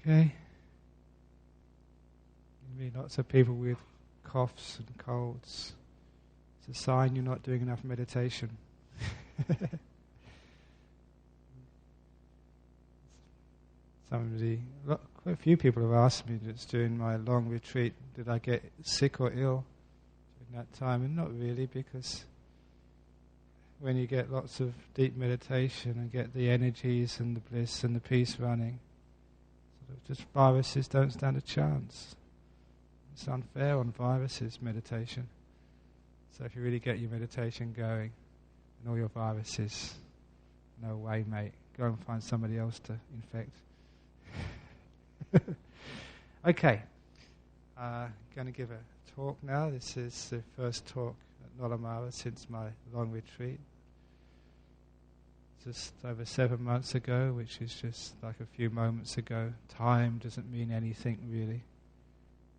Okay. You meet lots of people with coughs and colds. It's a sign you're not doing enough meditation. Quite a few people have asked me just during my long retreat, did I get sick or ill during that time? And not really, because when you get lots of deep meditation and get the energies and the bliss and the peace running, sort of just viruses don't stand a chance. It's unfair on viruses, meditation. So if you really get your meditation going and all your viruses, no way, mate. Go and find somebody else to infect. Okay, going to give a talk now. This is the first talk at Nolamara since my long retreat. Just over 7 months ago, which is just like a few moments ago. Time doesn't mean anything really.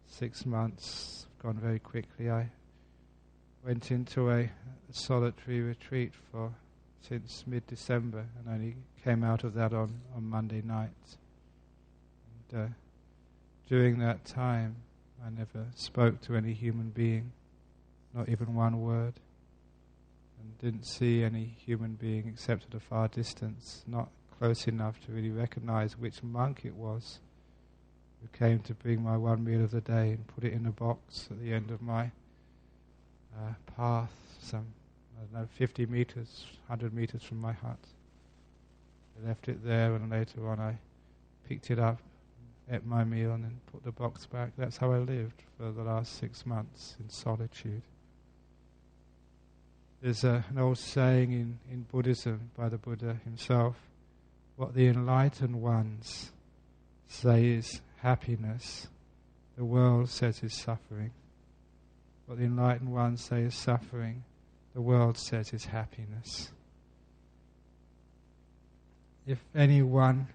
6 months have gone very quickly. I went into a solitary retreat since mid-December and only came out of that on Monday night. And during that time, I never spoke to any human being, not even one word, and didn't see any human being except at a far distance, not close enough to really recognize which monk it was who came to bring my one meal of the day and put it in a box at the end of my path, some, 50 meters, 100 meters from my hut. I left it there, and later on I picked it up, ate my meal, and then put the box back. That's how I lived for the last 6 months, in solitude. There's an old saying in Buddhism by the Buddha himself, what the enlightened ones say is happiness, the world says is suffering. What the enlightened ones say is suffering, the world says is happiness. If anyone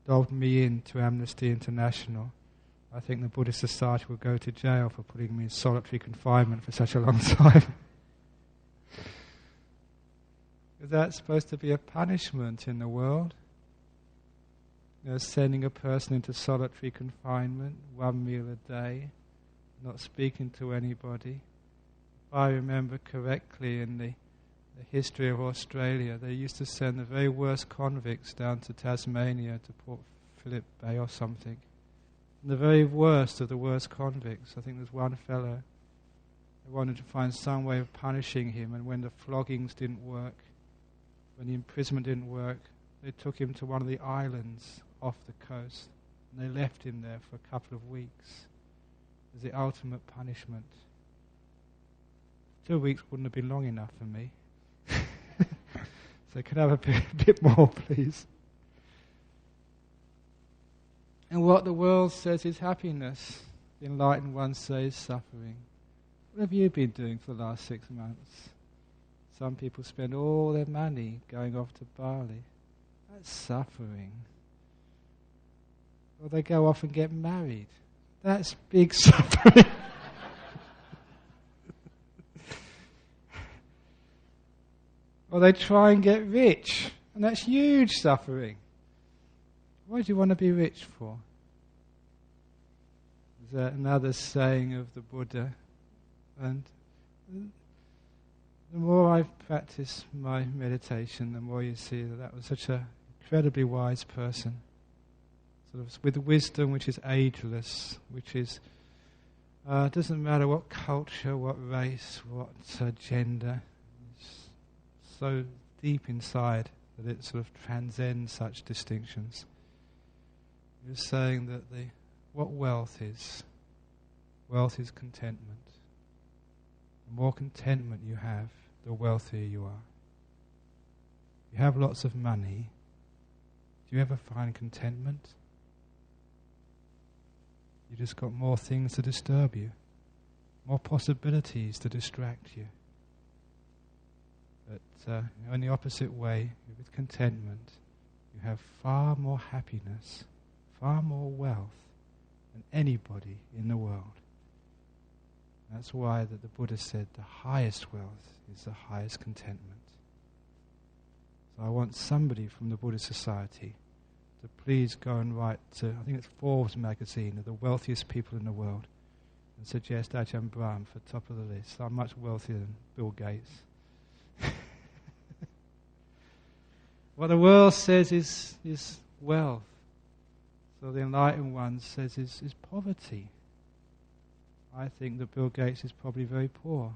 dobbed me into Amnesty International, I think the Buddhist Society would go to jail for putting me in solitary confinement for such a long time. Is that supposed to be a punishment in the world? Sending a person into solitary confinement, 1 meal a day, not speaking to anybody. If I remember correctly, in the history of Australia, they used to send the very worst convicts down to Tasmania, to Port Phillip Bay or something. And the very worst of the worst convicts. I think there's one fellow, they wanted to find some way of punishing him, and when the floggings didn't work, when the imprisonment didn't work, they took him to one of the islands off the coast, and they left him there for a couple of weeks as the ultimate punishment. 2 weeks wouldn't have been long enough for me. So can I have a bit more, please? And what the world says is happiness, the enlightened ones say is suffering. What have you been doing for the last 6 months? Some people spend all their money going off to Bali. That's suffering. Or they go off and get married. That's big suffering. Or they try and get rich, and that's huge suffering. Why do you want to be rich for? There's another saying of the Buddha, and the more I practice my meditation, the more you see that was such an incredibly wise person, sort of with wisdom which is ageless, which is doesn't matter what culture, what race, what gender. So deep inside that it sort of transcends such distinctions. You're saying that what wealth is contentment. The more contentment you have, the wealthier you are. You have lots of money. Do you ever find contentment? You just got more things to disturb you, more possibilities to distract you. But in the opposite way, with contentment, you have far more happiness, far more wealth than anybody in the world. That's why that the Buddha said the highest wealth is the highest contentment. So I want somebody from the Buddhist Society to please go and write to, I think it's Forbes magazine, of the wealthiest people in the world, and suggest Ajahn Brahm for top of the list. I'm much wealthier than Bill Gates. What the world says is wealth. So the enlightened one says is poverty. I think that Bill Gates is probably very poor.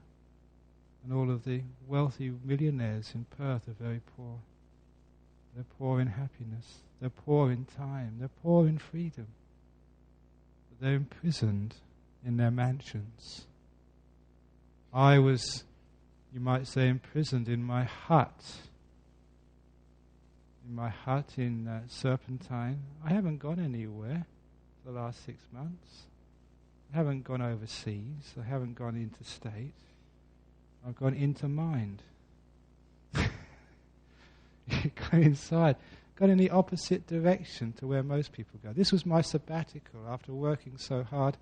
And all of the wealthy millionaires in Perth are very poor. They're poor in happiness. They're poor in time. They're poor in freedom. But they're imprisoned in their mansions. I was, you might say, imprisoned in my hut. In my hut in Serpentine. I haven't gone anywhere for the last 6 months. I haven't gone overseas. I haven't gone interstate. I've gone into mind. Go inside. Gone in the opposite direction to where most people go. This was my sabbatical after working so hard,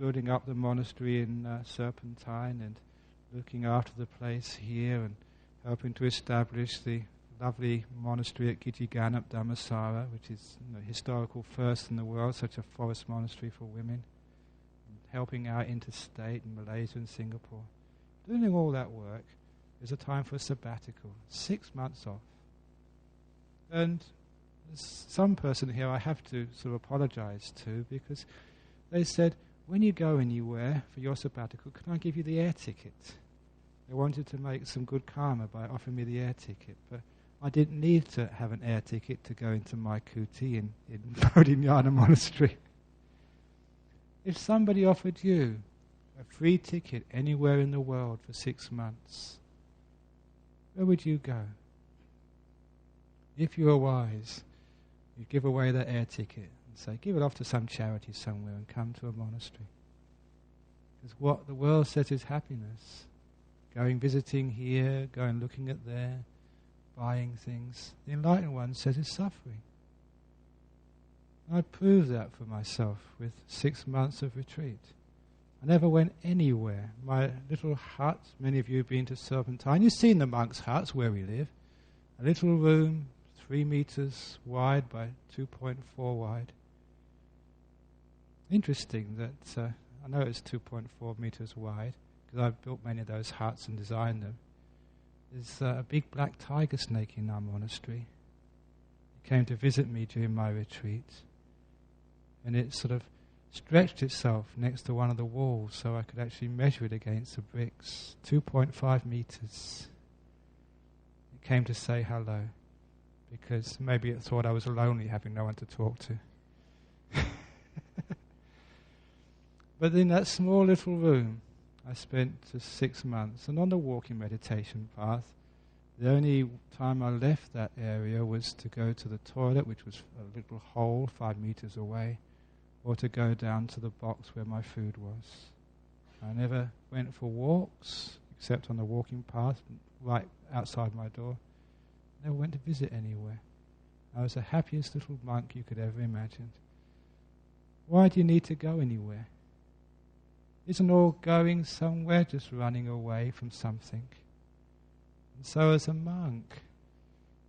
building up the monastery in Serpentine and looking after the place here and helping to establish the lovely monastery at Gijigana, Dhammasara, which is historical first in the world, such a forest monastery for women, and helping out interstate in Malaysia and Singapore. Doing all that work is a time for a sabbatical, 6 months off. And there's some person here I have to sort of apologise to, because they said, when you go anywhere for your sabbatical, can I give you the air ticket? They wanted to make some good karma by offering me the air ticket, but I didn't need to have an air ticket to go into my kuti in Bodhinyana Monastery. If somebody offered you a free ticket anywhere in the world for 6 months, where would you go? If you were wise, you'd give away that air ticket and say, give it off to some charity somewhere and come to a monastery. Because what the world says is happiness. Going visiting here, going looking at there, buying things. The enlightened one says is suffering. I proved that for myself with 6 months of retreat. I never went anywhere. My little hut, many of you have been to Serpentine. You've seen the monks' huts where we live. A little room, 3 meters wide by 2.4 wide. Interesting that, I know it's 2.4 meters wide, because I've built many of those huts and designed them. There's a big black tiger snake in our monastery. It came to visit me during my retreat, and it sort of stretched itself next to one of the walls so I could actually measure it against the bricks. 2.5 meters. It came to say hello, because maybe it thought I was lonely, having no one to talk to. But in that small little room, I spent 6 months, and on the walking meditation path, the only time I left that area was to go to the toilet, which was a little hole 5 meters away, or to go down to the box where my food was. I never went for walks, except on the walking path right outside my door. Never went to visit anywhere. I was the happiest little monk you could ever imagine. Why do you need to go anywhere? Isn't all going somewhere just running away from something? And so as a monk,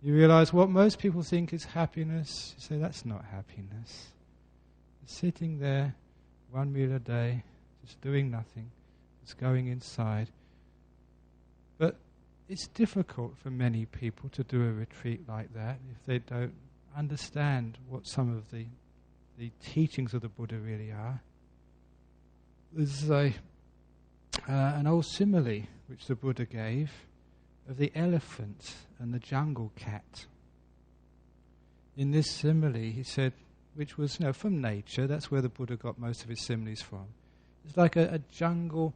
you realize what most people think is happiness. You say, that's not happiness. Sitting there, 1 meal a day, just doing nothing, just going inside. But it's difficult for many people to do a retreat like that if they don't understand what some of the teachings of the Buddha really are. There's an old simile which the Buddha gave of the elephant and the jungle cat. In this simile, he said, which was from nature, that's where the Buddha got most of his similes from. It's like a jungle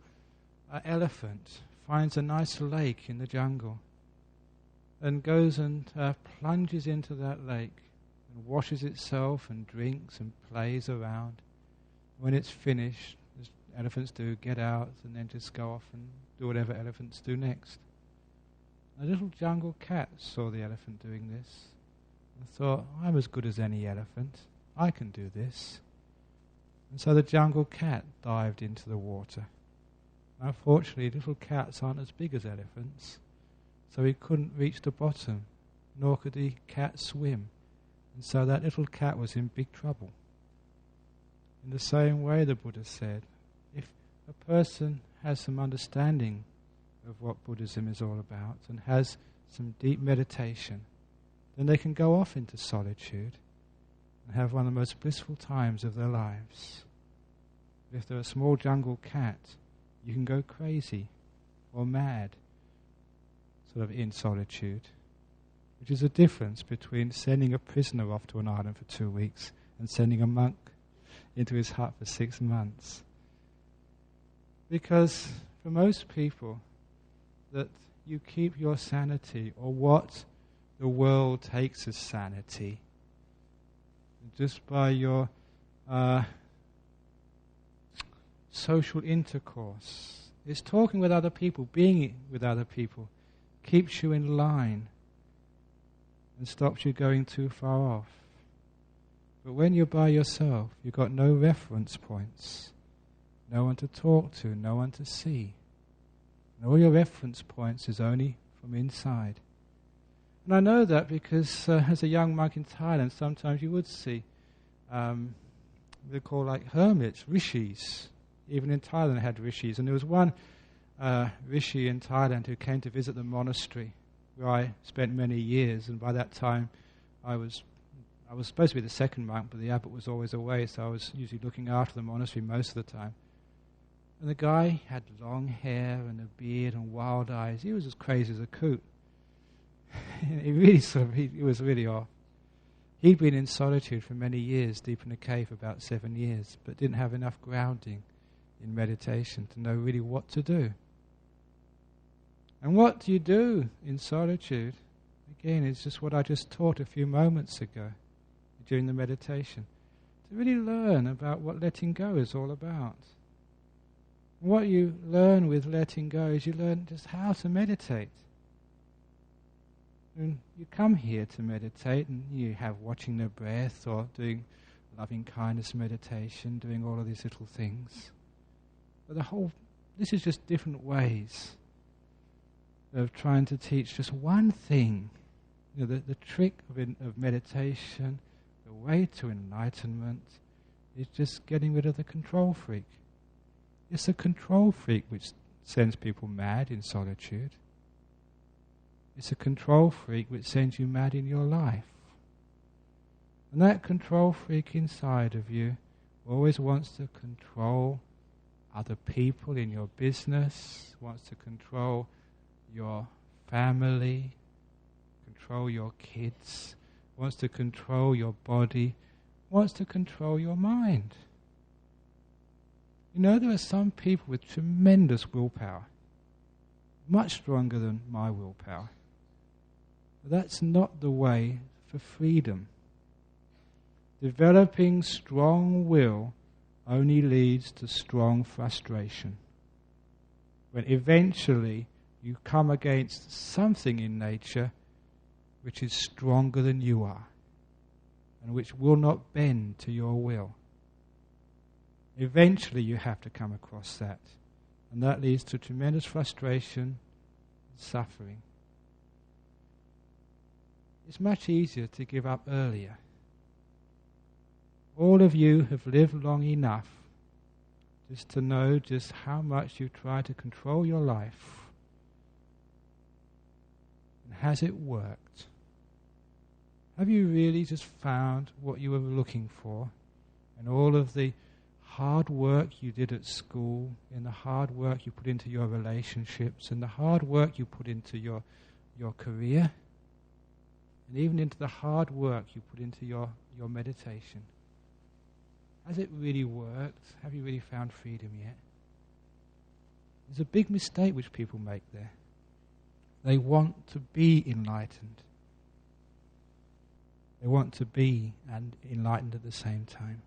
elephant finds a nice lake in the jungle and goes and plunges into that lake and washes itself and drinks and plays around. When it's finished, as elephants do, get out and then just go off and do whatever elephants do next. A little jungle cat saw the elephant doing this and thought, I'm as good as any elephant. I can do this. And so the jungle cat dived into the water. Unfortunately, little cats aren't as big as elephants, so he couldn't reach the bottom, nor could the cat swim. And so that little cat was in big trouble. In the same way, the Buddha said, if a person has some understanding of what Buddhism is all about and has some deep meditation, then they can go off into solitude and have one of the most blissful times of their lives. If they're a small jungle cat, you can go crazy or mad, sort of in solitude, which is a difference between sending a prisoner off to an island for 2 weeks and sending a monk into his hut for 6 months. Because for most people, that you keep your sanity, or what the world takes as sanity, just by your social intercourse. It's talking with other people, being with other people, keeps you in line and stops you going too far off. But when you're by yourself, you've got no reference points, no one to talk to, no one to see. And all your reference points is only from inside. And I know that because as a young monk in Thailand, sometimes you would see, they're called like hermits, rishis. Even in Thailand they had rishis. And there was one rishi in Thailand who came to visit the monastery where I spent many years. And by that time I was supposed to be the second monk, but the abbot was always away, so I was usually looking after the monastery most of the time. And the guy had long hair and a beard and wild eyes. He was as crazy as a coot. He was really off. He'd been in solitude for many years, deep in a cave for about 7 years, but didn't have enough grounding in meditation to know really what to do. And what do you do in solitude? Again, it's just what I just taught a few moments ago during the meditation. To really learn about what letting go is all about. And what you learn with letting go is you learn just how to meditate. And you come here to meditate and you have watching the breath or doing loving kindness meditation, doing all of these little things. But this is just different ways of trying to teach just one thing. You know, the trick of meditation, the way to enlightenment, is just getting rid of the control freak. It's the control freak which sends people mad in solitude. It's a control freak which sends you mad in your life. And that control freak inside of you always wants to control other people in your business, wants to control your family, control your kids, wants to control your body, wants to control your mind. You know, there are some people with tremendous willpower, much stronger than my willpower. But that's not the way for freedom. Developing strong will only leads to strong frustration. When eventually you come against something in nature which is stronger than you are and which will not bend to your will. Eventually you have to come across that, and that leads to tremendous frustration and suffering. It's much easier to give up earlier. All of you have lived long enough just to know just how much you try to control your life. And has it worked? Have you really just found what you were looking for? And all of the hard work you did at school, and the hard work you put into your relationships, and the hard work you put into your career, and even into the hard work you put into your meditation. Has it really worked? Have you really found freedom yet? There's a big mistake which people make there. They want to be enlightened. They want to be and enlightened at the same time.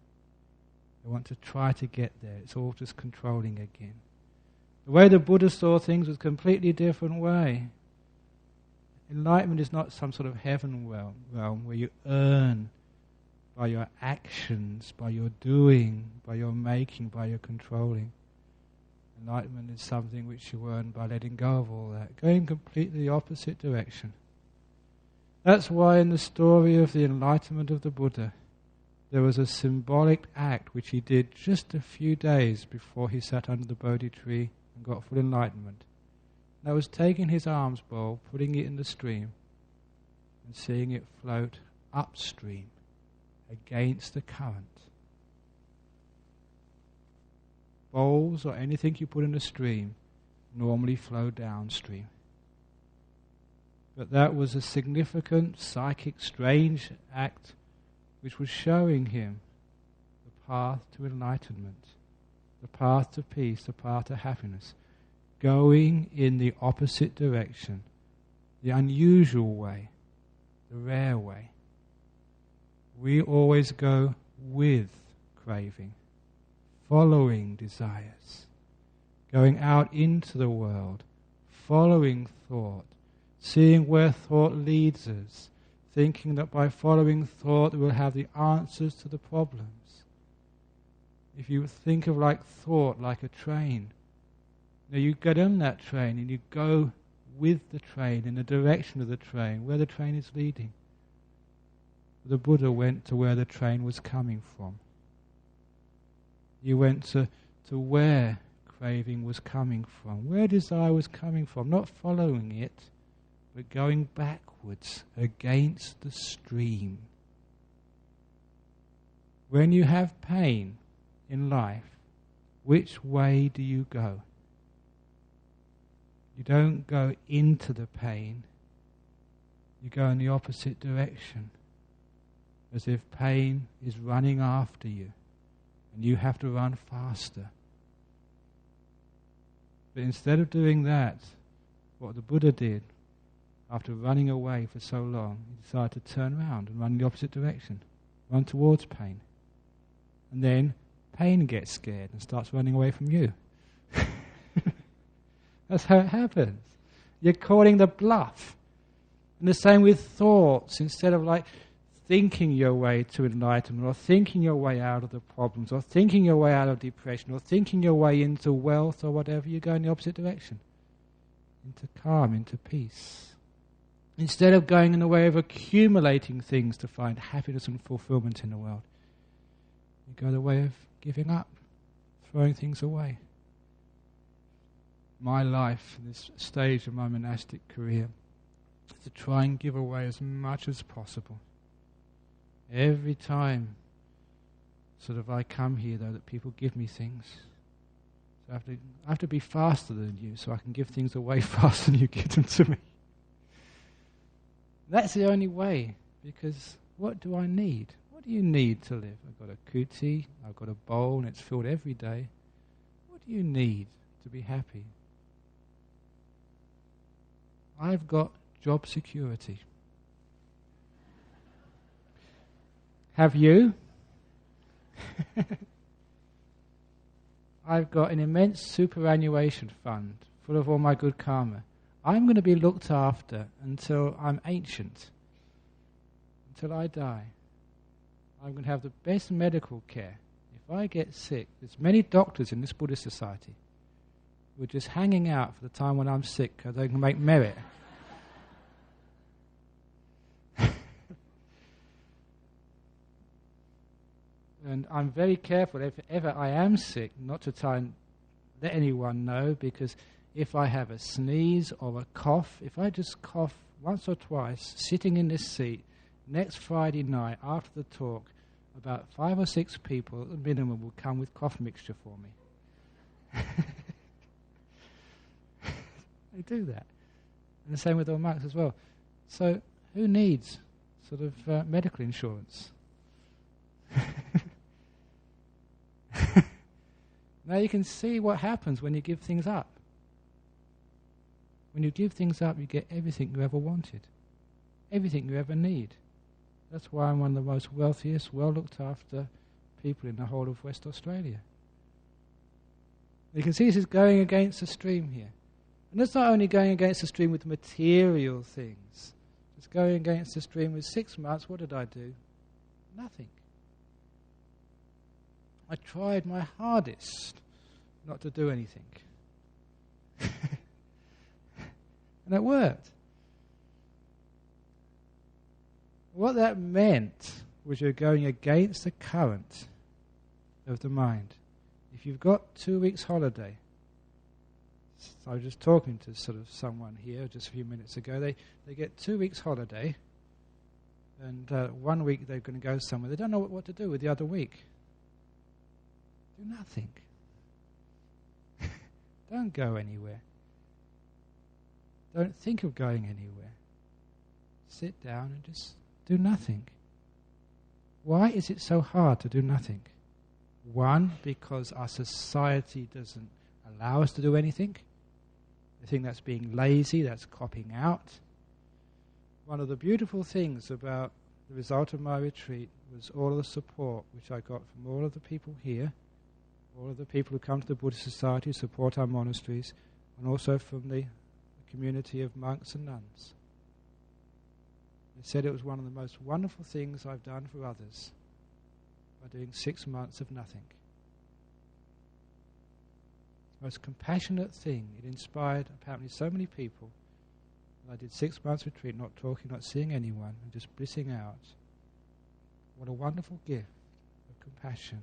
They want to try to get there. It's all just controlling again. The way the Buddha saw things was a completely different way. Enlightenment is not some sort of heaven realm where you earn by your actions, by your doing, by your making, by your controlling. Enlightenment is something which you earn by letting go of all that, going completely the opposite direction. That's why in the story of the enlightenment of the Buddha, there was a symbolic act which he did just a few days before he sat under the Bodhi tree and got full enlightenment. That was taking his alms bowl, putting it in the stream, and seeing it float upstream against the current. Bowls or anything you put in a stream normally flow downstream. But that was a significant, psychic, strange act which was showing him the path to enlightenment, the path to peace, the path to happiness, going in the opposite direction, the unusual way, the rare way. We always go with craving, following desires, going out into the world, following thought, seeing where thought leads us, thinking that by following thought we'll have the answers to the problems. If you think of thought like a train, now you get on that train and you go with the train in the direction of the train, where the train is leading. The Buddha went to where the train was coming from. He went to where craving was coming from, where desire was coming from, not following it, but going backwards against the stream. When you have pain in life, which way do you go? You don't go into the pain, you go in the opposite direction, as if pain is running after you and you have to run faster. But instead of doing that, what the Buddha did, after running away for so long, he decided to turn around and run in the opposite direction, run towards pain. And then pain gets scared and starts running away from you. That's how it happens. You're calling the bluff. And the same with thoughts. Instead of thinking your way to enlightenment, or thinking your way out of the problems, or thinking your way out of depression, or thinking your way into wealth or whatever, you go in the opposite direction. Into calm, into peace. Instead of going in the way of accumulating things to find happiness and fulfillment in the world, you go the way of giving up, throwing things away. My life, this stage of my monastic career, is to try and give away as much as possible. Every time I come here, though, that people give me things. So I have to be faster than you so I can give things away faster than you give them to me. That's the only way, because what do I need? What do you need to live? I've got a kuti, I've got a bowl, and it's filled every day. What do you need to be happy? I've got job security. Have you? I've got an immense superannuation fund full of all my good karma. I'm going to be looked after until I'm ancient, until I die. I'm going to have the best medical care. If I get sick, there's many doctors in this Buddhist society who are just hanging out for the time when I'm sick because they can make merit. And I'm very careful, if ever I am sick, not to try and let anyone know, because if I have a sneeze or a cough, if I just cough once or twice, sitting in this seat, next Friday night after the talk, about 5 or 6 people at the minimum will come with cough mixture for me. They do that. And the same with all monks as well. So who needs medical insurance? Now you can see what happens when you give things up. When you give things up, you get everything you ever wanted, everything you ever need. That's why I'm one of the most wealthiest, well-looked after people in the whole of West Australia. You can see this is going against the stream here. And it's not only going against the stream with material things. It's going against the stream with 6 months. What did I do? Nothing. I tried my hardest not to do anything. And it worked. What that meant was you're going against the current of the mind. If you've got 2 weeks holiday, so I was just talking to sort of someone here just a few minutes ago, they get 2 weeks holiday, and 1 week they're going to go somewhere. They don't know what to do with the other week. Do nothing. Don't go anywhere. Don't think of going anywhere. Sit down and just do nothing. Why is it so hard to do nothing? One, because our society doesn't allow us to do anything. I think that's being lazy, that's copping out. One of the beautiful things about the result of my retreat was all of the support which I got from all of the people here, all of the people who come to the Buddhist Society, support our monasteries, and also from the community of monks and nuns. They said it was one of the most wonderful things I've done for others by doing 6 months of nothing. The most compassionate thing. It inspired apparently so many people. I did 6 months retreat, not talking, not seeing anyone, and just blissing out. What a wonderful gift of compassion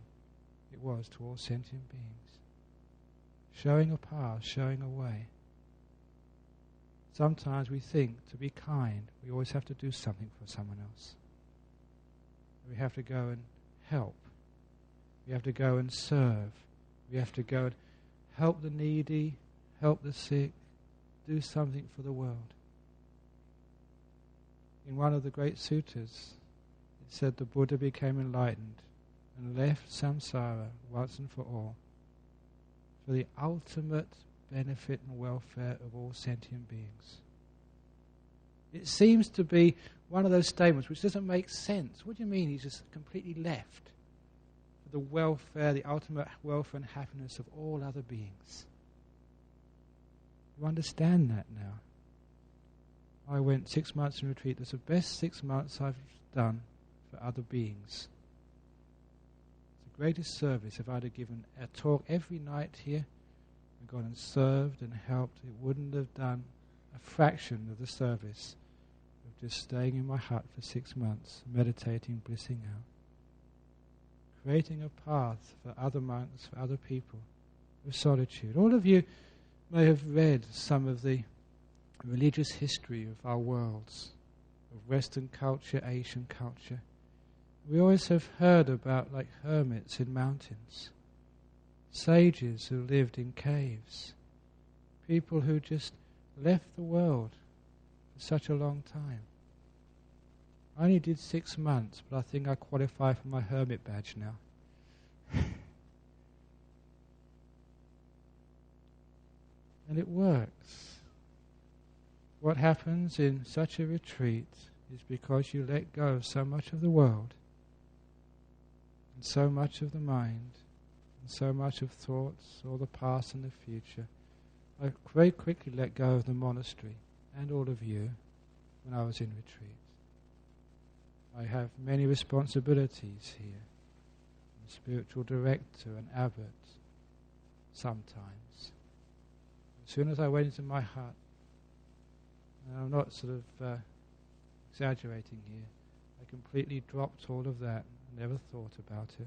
it was to all sentient beings. Showing a path, showing a way. Sometimes we think to be kind, we always have to do something for someone else. We have to go and help. We have to go and serve. We have to go and help the needy, help the sick, do something for the world. In one of the great suttas, it said the Buddha became enlightened and left samsara once and for all for the ultimate benefit and welfare of all sentient beings. It seems to be one of those statements which doesn't make sense. What do you mean he's just completely left for the welfare, the ultimate welfare and happiness of all other beings? You understand that now. I went 6 months in retreat. That's the best 6 months I've done for other beings. It's the greatest service. If I'd have given a talk every night here and gone and served and helped, it wouldn't have done a fraction of the service of just staying in my hut for 6 months, meditating, blissing out. Creating a path for other monks, for other people, of solitude. All of you may have read some of the religious history of our worlds, of Western culture, Asian culture. We always have heard about like hermits in mountains, sages who lived in caves, people who just left the world for such a long time. I only did 6 months, but I think I qualify for my hermit badge now. And it works. What happens in such a retreat is because you let go of so much of the world, and so much of the mind, and so much of thoughts, all the past and the future. I very quickly let go of the monastery and all of you when I was in retreat. I have many responsibilities here. I'm a spiritual director, an abbot, sometimes. As soon as I went into my hut, and I'm not sort of exaggerating here, I completely dropped all of that and never thought about it.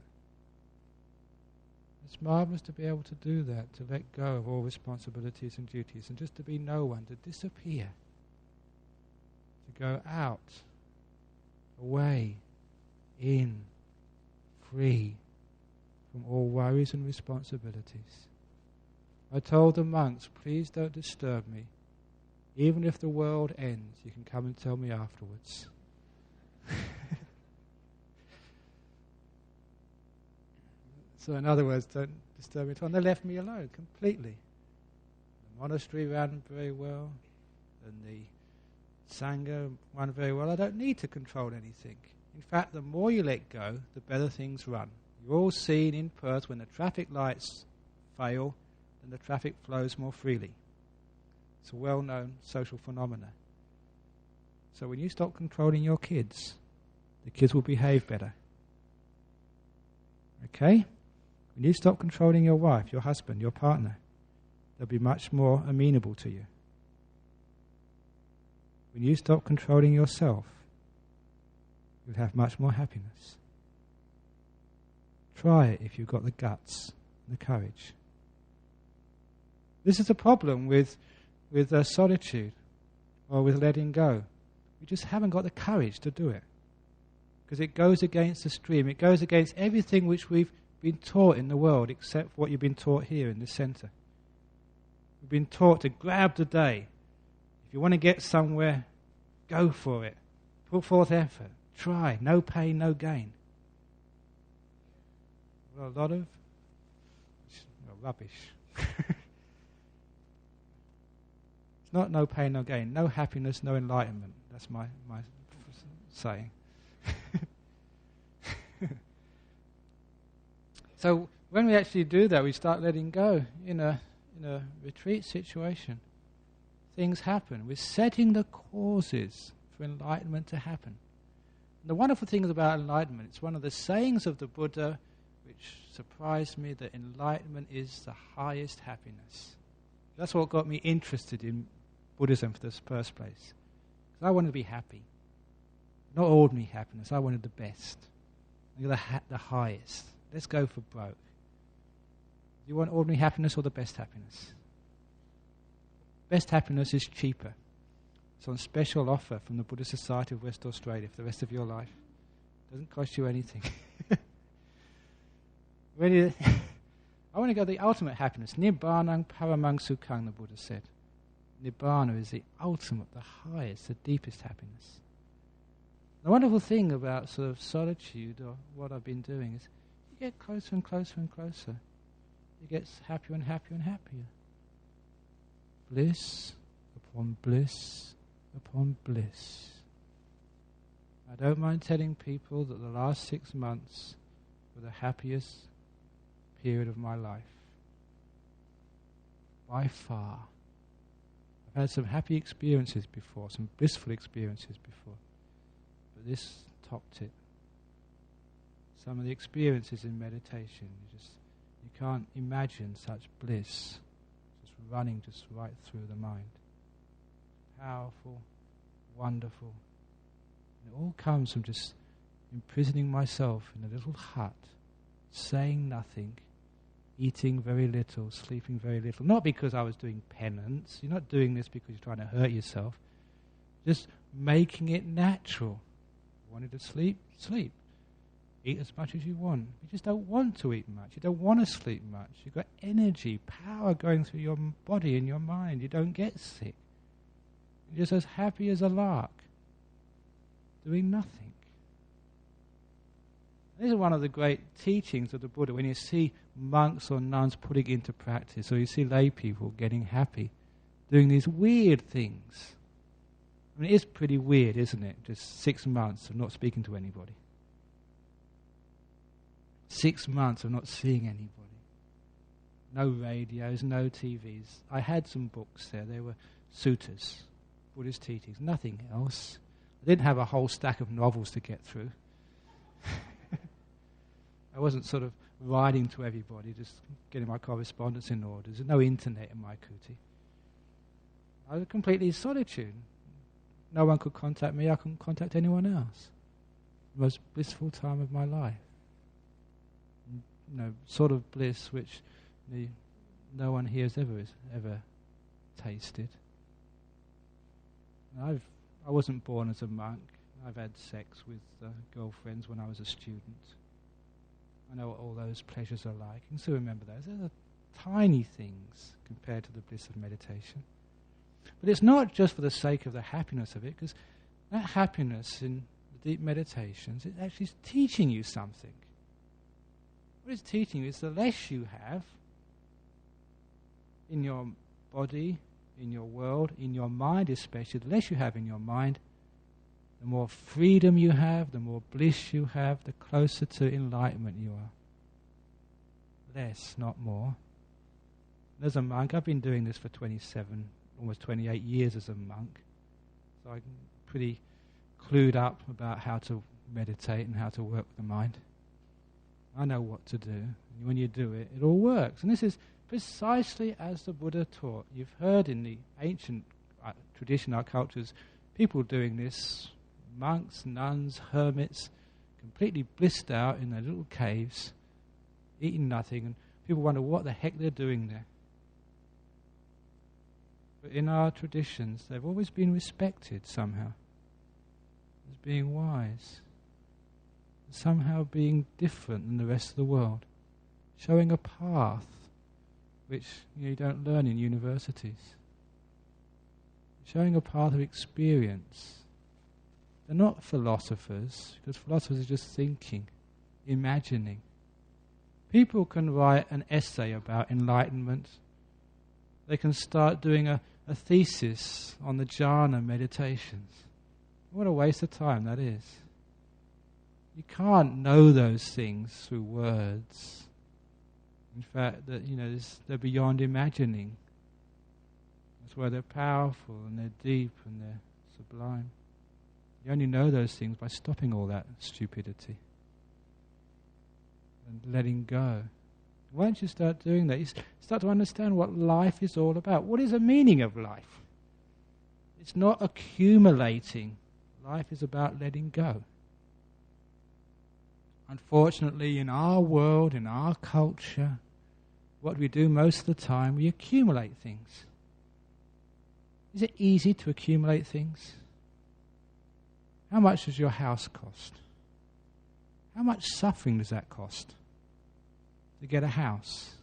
It's marvelous to be able to do that, to let go of all responsibilities and duties, and just to be no one, to disappear, to go out, away, in, free from all worries and responsibilities. I told the monks, please don't disturb me. Even if the world ends, you can come and tell me afterwards. So in other words, don't disturb me at all. And they left me alone completely. The monastery ran very well, and the Sangha ran very well. I don't need to control anything. In fact, the more you let go, the better things run. You've all seen in Perth when the traffic lights fail, then the traffic flows more freely. It's a well-known social phenomena. So when you stop controlling your kids, the kids will behave better. Okay? When you stop controlling your wife, your husband, your partner, they'll be much more amenable to you. When you stop controlling yourself, you'll have much more happiness. Try it if you've got the guts and the courage. This is the problem with solitude or with letting go. We just haven't got the courage to do it. Because it goes against the stream. It goes against everything which we've been taught in the world except what you've been taught here in the centre. We've been taught to grab the day. If you want to get somewhere, go for it. Put forth effort. Try. No pain, no gain. Well, a lot of rubbish. It's not no pain, no gain. No happiness, no enlightenment. That's my saying. So when we actually do that, we start letting go in a retreat situation. Things happen. We're setting the causes for enlightenment to happen. And the wonderful thing about enlightenment, it's one of the sayings of the Buddha which surprised me, that enlightenment is the highest happiness. That's what got me interested in Buddhism for the first place. Because I wanted to be happy. Not ordinary happiness, I wanted the best. The highest. Let's go for broke. Do you want ordinary happiness or the best happiness? Best happiness is cheaper. It's on special offer from the Buddhist Society of West Australia for the rest of your life. It doesn't cost you anything. I want to go to the ultimate happiness. Nirvana paramang sukhang, the Buddha said. Nibbana is the ultimate, the highest, the deepest happiness. The wonderful thing about sort of solitude, or what I've been doing, is you get closer and closer and closer. You get happier and happier and happier. Bliss upon bliss upon bliss. I don't mind telling people that the last 6 months were the happiest period of my life. By far. I've had some happy experiences before, some blissful experiences before. But this topped it. Some of the experiences in meditation, you can't imagine such bliss just running just right through the mind. Powerful, wonderful. And it all comes from just imprisoning myself in a little hut, saying nothing, eating very little, sleeping very little. Not because I was doing penance. You're not doing this because you're trying to hurt yourself. Just making it natural. Wanted to sleep? Sleep. Eat as much as you want. You just don't want to eat much. You don't want to sleep much. You've got energy, power going through your body and your mind. You don't get sick. You're just as happy as a lark, doing nothing. This is one of the great teachings of the Buddha. When you see monks or nuns putting into practice, or you see lay people getting happy, doing these weird things. I mean, it is pretty weird, isn't it? Just 6 months of not speaking to anybody. 6 months of not seeing anybody. No radios, no TVs. I had some books there. They were suttas, Buddhist teachings, nothing else. I didn't have a whole stack of novels to get through. I wasn't sort of writing to everybody, just getting my correspondence in order. There's no internet in my kuti. I was completely solitude. No one could contact me. I couldn't contact anyone else. The most blissful time of my life. Sort of bliss which no one here has ever tasted. I wasn't born as a monk. I've had sex with girlfriends when I was a student. I know what all those pleasures are like. You can still remember those. Those are tiny things compared to the bliss of meditation. But it's not just for the sake of the happiness of it, because that happiness in the deep meditations, it actually is teaching you something. What it's teaching you is the less you have in your body, in your world, in your mind especially, the less you have in your mind, the more freedom you have, the more bliss you have, the closer to enlightenment you are. Less, not more. As a monk, I've been doing this for 27, almost 28 years as a monk. So I'm pretty clued up about how to meditate and how to work with the mind. I know what to do. When you do it, it all works. And this is precisely as the Buddha taught. You've heard in the ancient tradition, our cultures, people doing this monks, nuns, hermits, completely blissed out in their little caves, eating nothing, and people wonder what the heck they're doing there. But in our traditions, they've always been respected somehow as being wise, somehow being different than the rest of the world, showing a path which you don't learn in universities, showing a path of experience. They're not philosophers, because philosophers are just thinking, imagining. People can write an essay about enlightenment. They can start doing a thesis on the jhana meditations. What a waste of time that is. You can't know those things through words. In fact, they're beyond imagining. That's why they're powerful and they're deep and they're sublime. You only know those things by stopping all that stupidity and letting go. Once you start doing that, you start to understand what life is all about. What is the meaning of life? It's not accumulating. Life is about letting go. Unfortunately, in our world, in our culture, what we do most of the time, we accumulate things. Is it easy to accumulate things? How much does your house cost? How much suffering does that cost to get a house?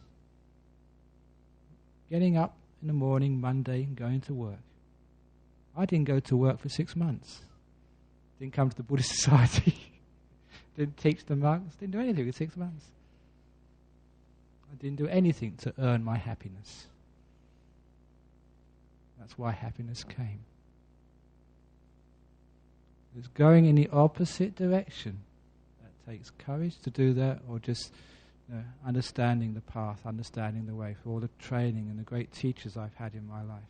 Getting up in the morning, Monday, and going to work. I didn't go to work for 6 months. Didn't come to the Buddhist society. Didn't teach the monks. Didn't do anything for 6 months. I didn't do anything to earn my happiness. That's why happiness came. It's going in the opposite direction. That takes courage to do that, or just understanding the path, understanding the way, for all the training and the great teachers I've had in my life.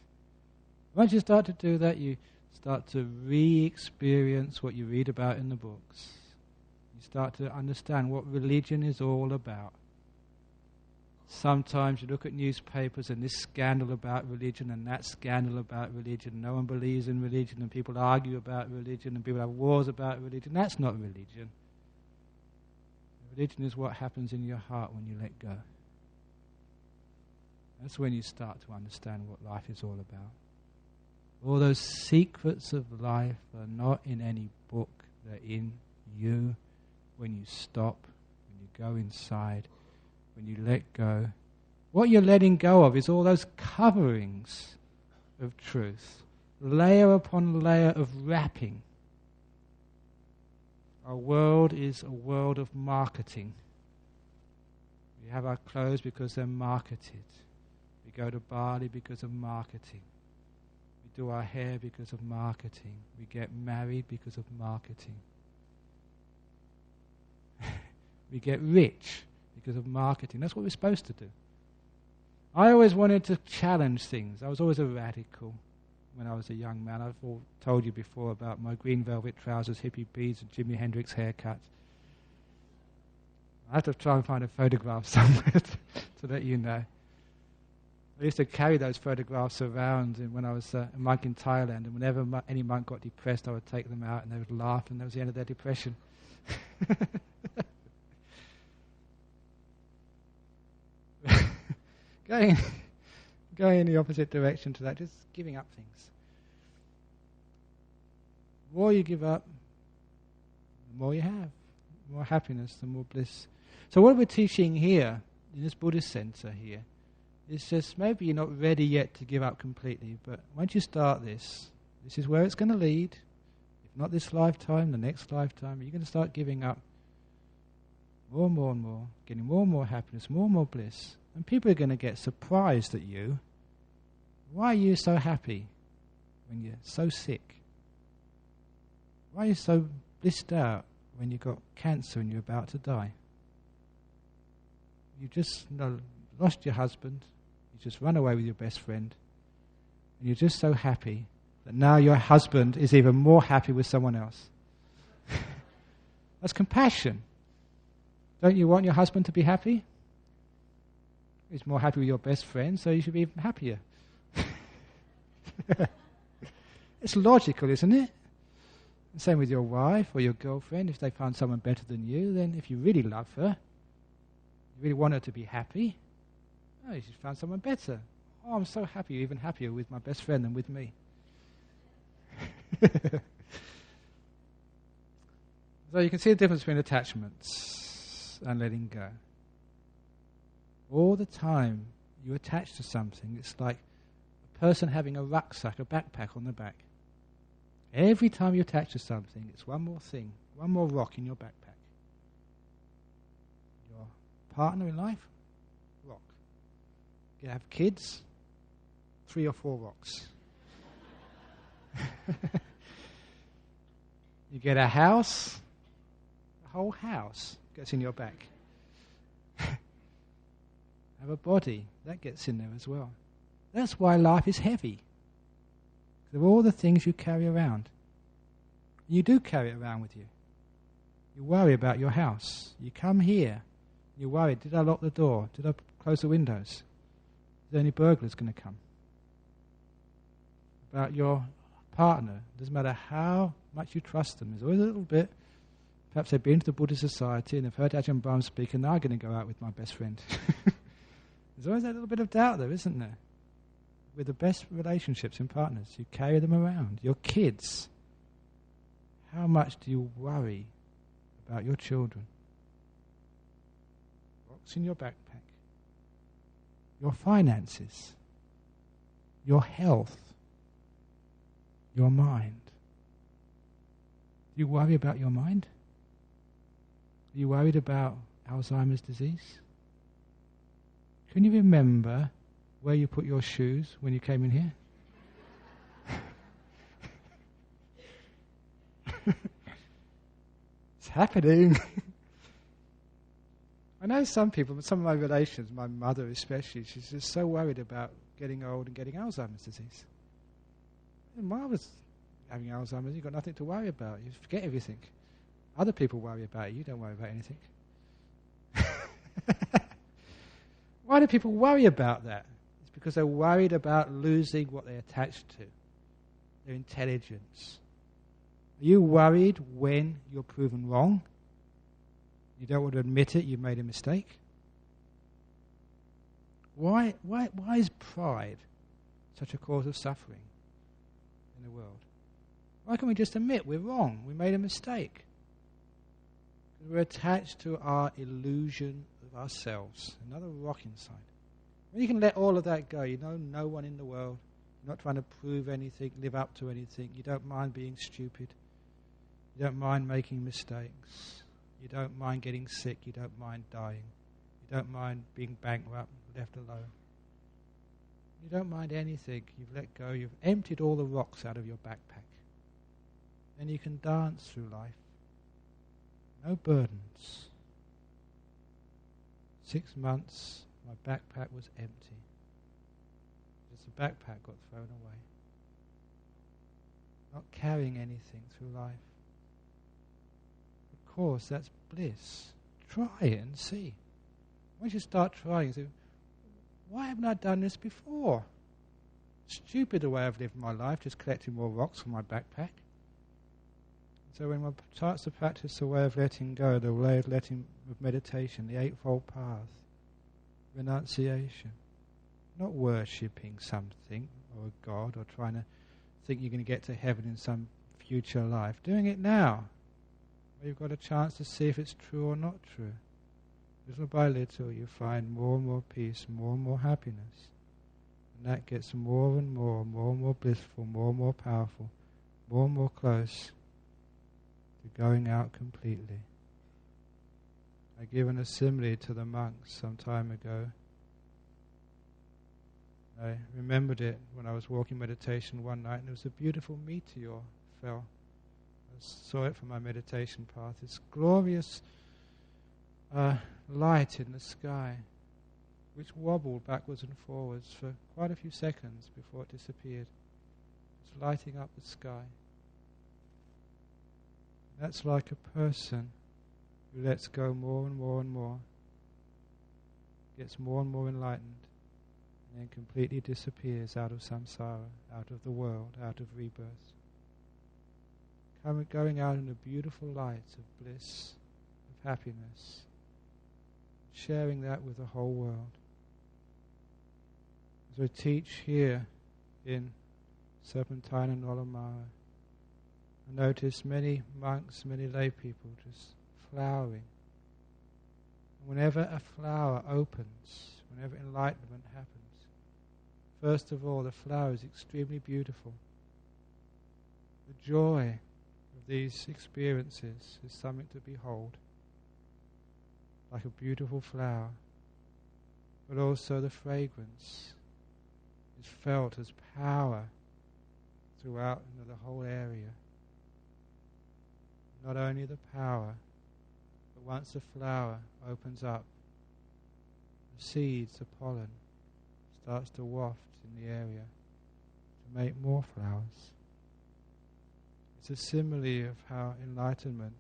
Once you start to do that, you start to re-experience what you read about in the books. You start to understand what religion is all about. Sometimes you look at newspapers and this scandal about religion and that scandal about religion. No one believes in religion and people argue about religion and people have wars about religion. That's not religion. Religion is what happens in your heart when you let go. That's when you start to understand what life is all about. All those secrets of life are not in any book. They're in you when you stop, when you go inside, when you let go. What you're letting go of is all those coverings of truth, layer upon layer of wrapping. Our world is a world of marketing. We have our clothes because they're marketed. We go to Bali because of marketing. We do our hair because of marketing. We get married because of marketing. We get rich because of marketing. That's what we're supposed to do. I always wanted to challenge things. I was always a radical when I was a young man. I've told you before about my green velvet trousers, hippie beads, and Jimi Hendrix haircut. I have to try and find a photograph somewhere to let you know. I used to carry those photographs around when I was a monk in Thailand, and whenever any monk got depressed, I would take them out and they would laugh, and that was the end of their depression. Going in the opposite direction to that, just giving up things. The more you give up, the more you have. The more happiness, the more bliss. So what we're teaching here, in this Buddhist center here, is just maybe you're not ready yet to give up completely, but once you start this is where it's going to lead. If not this lifetime, the next lifetime, you're going to start giving up more and more and more, getting more and more happiness, more and more bliss. And people are going to get surprised at you. Why are you so happy when you're so sick? Why are you so blissed out when you've got cancer and you're about to die? You've just lost your husband. You just run away with your best friend. And you're just so happy that now your husband is even more happy with someone else. That's compassion. Don't you want your husband to be happy? He's more happy with your best friend, so you should be even happier. It's logical, isn't it? Same with your wife or your girlfriend. If they find someone better than you, then if you really love her, you really want her to be happy, oh, you should find someone better. Oh, I'm so happy, even happier with my best friend than with me. So you can see the difference between attachments and letting go. All the time you attach to something, it's like a person having a rucksack, a backpack on the back. Every time you attach to something, it's one more thing, one more rock in your backpack. Your partner in life, rock. You have kids, 3 or 4 rocks. You get a house, the whole house gets in your back. Have a body, that gets in there as well. That's why life is heavy. Of all the things you carry around. You do carry it around with you. You worry about your house. You come here, you worry, did I lock the door? Did I close the windows? Is there any burglars going to come? About your partner. Doesn't matter how much you trust them. There's always a little bit. Perhaps they've been to the Buddhist society and they've heard Ajahn Brahm speak and now I'm going to go out with my best friend. There's always that little bit of doubt there, isn't there? With the best relationships and partners, you carry them around. Your kids. How much do you worry about your children? What's in your backpack? Your finances. Your health. Your mind. Do you worry about your mind? Are you worried about Alzheimer's disease? Can you remember where you put your shoes when you came in here? It's happening. I know some people, some of my relations, my mother especially, she's just so worried about getting old and getting Alzheimer's disease. And when I was having Alzheimer's, you've got nothing to worry about. You forget everything. Other people worry about it. You don't worry about anything. Why do people worry about that? It's because they're worried about losing what they're attached to, their intelligence. Are you worried when you're proven wrong? You don't want to admit it, you've made a mistake? Why is pride such a cause of suffering in the world? Why can't we just admit we're wrong, we made a mistake? Because we're attached to our illusion of ourselves, another rock inside. When you can let all of that go, you know no one in the world, you're not trying to prove anything, live up to anything, you don't mind being stupid, you don't mind making mistakes, you don't mind getting sick, you don't mind dying, you don't mind being bankrupt, left alone. You don't mind anything, you've let go, you've emptied all the rocks out of your backpack. Then you can dance through life. No burdens. 6 months, my backpack was empty. Just the backpack got thrown away. Not carrying anything through life. Of course, that's bliss. Try it and see. Once you start trying, you say, why haven't I done this before? Stupid the way I've lived my life, just collecting more rocks from my backpack. So when one starts to practice the way of letting go, the way of meditation, the Eightfold Path, renunciation, not worshipping something or a god or trying to think you're going to get to heaven in some future life, doing it now, where you've got a chance to see if it's true or not true. Little by little you find more and more peace, more and more happiness, and that gets more and more blissful, more and more powerful, more and more close to going out completely. I given a simile to the monks some time ago. I remembered it when I was walking meditation one night, and there was a beautiful meteor fell. I saw it from my meditation path. This glorious light in the sky, which wobbled backwards and forwards for quite a few seconds before it disappeared. It's lighting up the sky. That's like a person who lets go more and more and more, gets more and more enlightened, and then completely disappears out of samsara, out of the world, out of rebirth. going out in a beautiful light of bliss, of happiness, sharing that with the whole world. As I teach here in Serpentine and Olamara, I notice many monks, many lay people just flowering. Whenever a flower opens, whenever enlightenment happens, first of all, the flower is extremely beautiful. The joy of these experiences is something to behold, like a beautiful flower. But also the fragrance is felt as power throughout the whole area. Not only the power, but once the flower opens up, the seeds, the pollen, starts to waft in the area to make more flowers. It's a simile of how enlightenment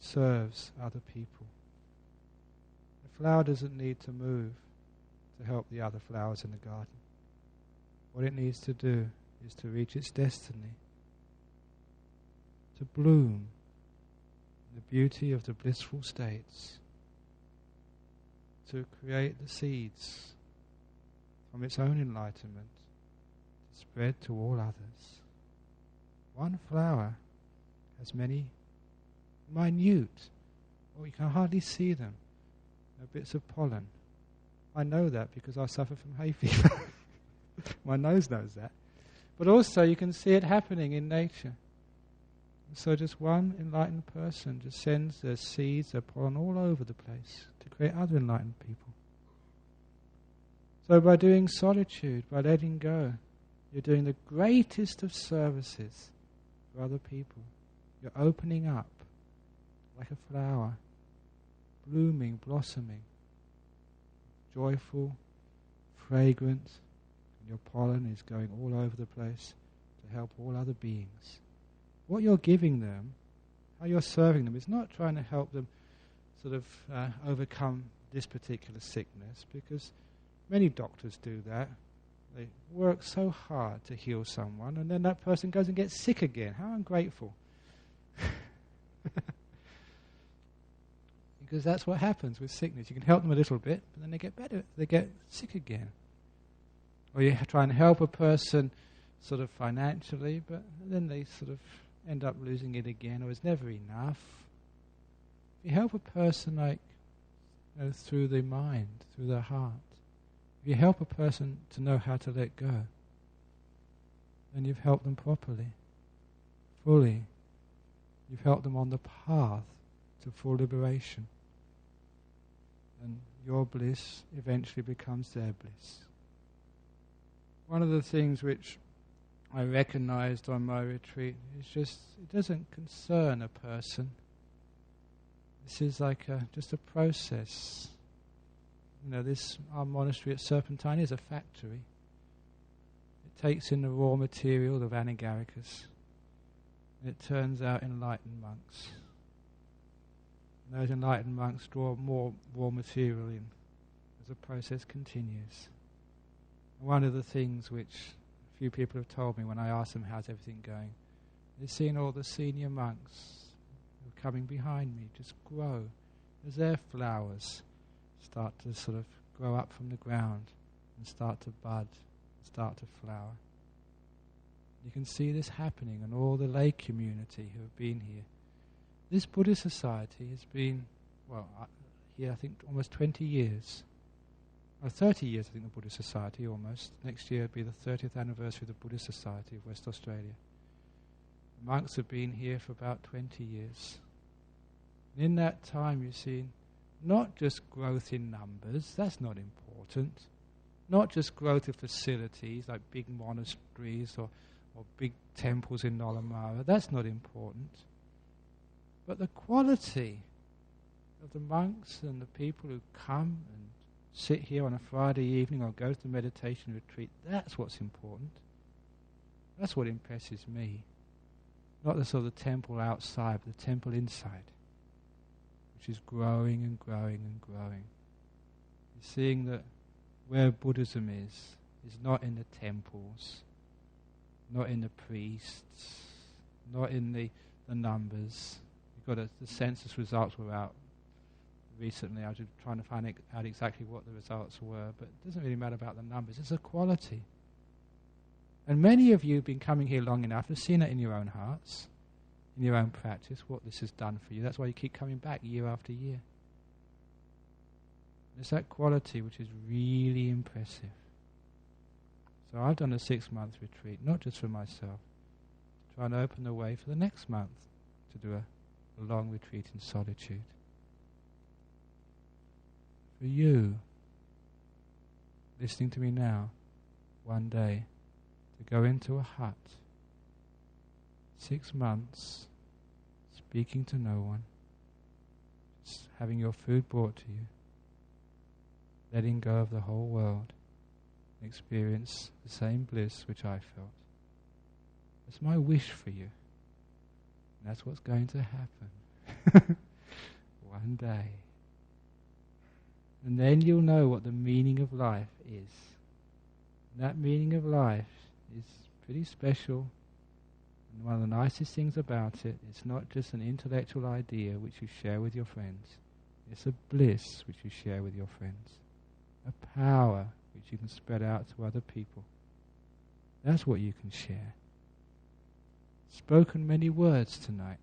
serves other people. The flower doesn't need to move to help the other flowers in the garden. What it needs to do is to reach its destiny, to bloom in the beauty of the blissful states, to create the seeds from its own enlightenment to spread to all others. One flower has many minute, or you can hardly see them, bits of pollen. I know that because I suffer from hay fever. My nose knows that. But also you can see it happening in nature. So just one enlightened person just sends their seeds, their pollen all over the place to create other enlightened people. So by doing solitude, by letting go, you're doing the greatest of services for other people. You're opening up like a flower, blooming, blossoming, joyful, fragrant, and your pollen is going all over the place to help all other beings. What you're giving them, how you're serving them, is not trying to help them sort of overcome this particular sickness, because many doctors do that. They work so hard to heal someone, and then that person goes and gets sick again. How ungrateful. Because that's what happens with sickness. You can help them a little bit, but then they get better. They get sick again. Or you try and help a person sort of financially, but then they sort of end up losing it again, or it's never enough. If you help a person like through the mind, through the heart, if you help a person to know how to let go, then you've helped them properly, fully. You've helped them on the path to full liberation. And your bliss eventually becomes their bliss. One of the things which I recognized on my retreat is just, it doesn't concern a person. This is like just a process. Our monastery at Serpentine is a factory. It takes in the raw material, the Vanagarikas, and it turns out enlightened monks. And those enlightened monks draw more raw material in as the process continues. One of the things which a few people have told me when I ask them how's everything going, is seeing all the senior monks who are coming behind me just grow as their flowers start to sort of grow up from the ground and start to bud, start to flower. You can see this happening in all the lay community who have been here. This Buddhist society has been, here I think almost 20 years. 30 years I think the Buddhist society almost. Next year will be the 30th anniversary of the Buddhist Society of West Australia. The monks have been here for about 20 years. And in that time you've seen not just growth in numbers, that's not important. Not just growth of facilities like big monasteries or big temples in Nolamara, that's not important. But the quality of the monks and the people who come and sit here on a Friday evening or go to the meditation retreat, that's what's important. That's what impresses me. Not the sort of temple outside, but the temple inside, which is growing and growing and growing. You're seeing that where Buddhism is not in the temples, not in the priests, not in the the numbers. You've got the census results were out recently. I was just trying to find out exactly what the results were, but it doesn't really matter about the numbers. It's a quality. And many of you have been coming here long enough to have seen it in your own hearts, in your own practice, what this has done for you. That's why you keep coming back year after year. It's that quality which is really impressive. So I've done a 6-month retreat, not just for myself, to try and open the way for the next month to do a long retreat in solitude. For you, listening to me now, one day, to go into a hut, 6 months, speaking to no one, just having your food brought to you, letting go of the whole world, and experience the same bliss which I felt. That's my wish for you. And that's what's going to happen one day. And then you'll know what the meaning of life is. And that meaning of life is pretty special. And one of the nicest things about it, it's not just an intellectual idea which you share with your friends. It's a bliss which you share with your friends. A power which you can spread out to other people. That's what you can share. Spoken many words tonight.